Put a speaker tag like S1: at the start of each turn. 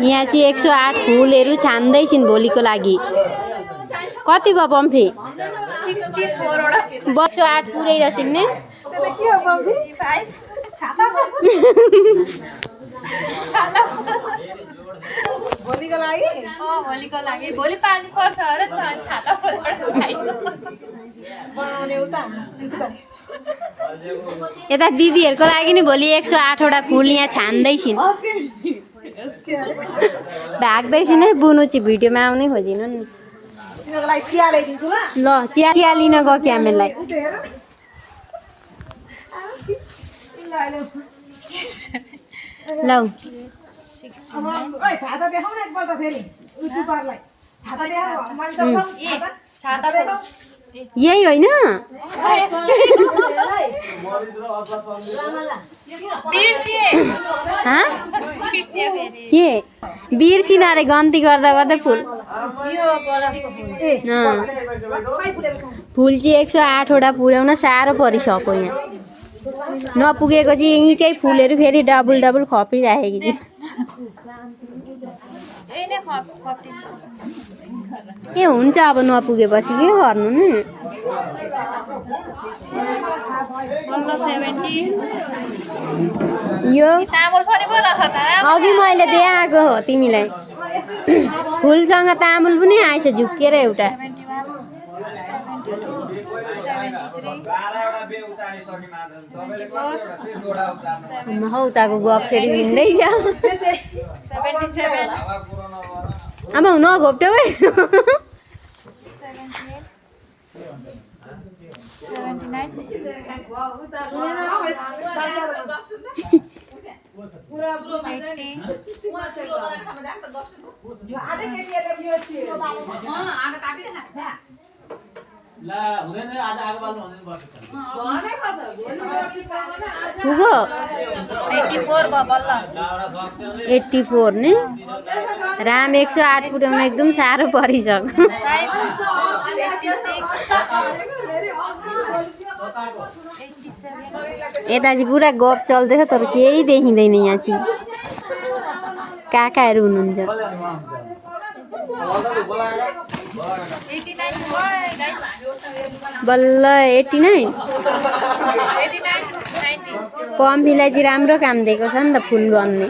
S1: यहाँ चाहिँ 108 फुलहरू छान्दैछिन् भोलिको लागि। कति भयो पम्फी? 108 पुरै रहेछन् नि।
S2: भोलिको लागि भोलि पानी पर्छ र छाता
S1: यता दिदीहरूको लागि नि भोलि 108 वटा फुल यहाँ छान्दैछिन्। भाग्दैछिन् है बुनु चाहिँ भिडियोमा आउनै खोजिनु नि। ल चिया लिन गयो क्यामेललाई। लौ यही होइन के बिर्सिन अरे गन्ती गर्दा गर्दै फुल फुल चाहिँ 108 वटा पुर्याउन साह्रो परिसक्यो। यहाँ नपुगेको चाहिँ यहीँकै फुलहरू फेरि डबल डबल खपिराखेकी चाहिँ के हुन्छ अब नपुगेपछि के गर्नु नि। यो अघि मैले देखाएको हो तिमीलाई फुलसँग तामुल पनि आएछ झुक्केर एउटा। हौ उताको गफ फेरि हिँड्दैछ। आमा हुन घोप्ट्यो है। पुगो 84 नि राम 108 पुर्याउन एकदम साह्रो परिसक्यो। यता चाहिँ पुरा गफ चल्दैछ तर केही देखिँदैन। यहाँ चाहिँ काकाहरू हुनुहुन्छ। बल्ल 89 पम्फीलाई चाहिँ राम्रो काम दिएको छ नि त फुल गर्ने।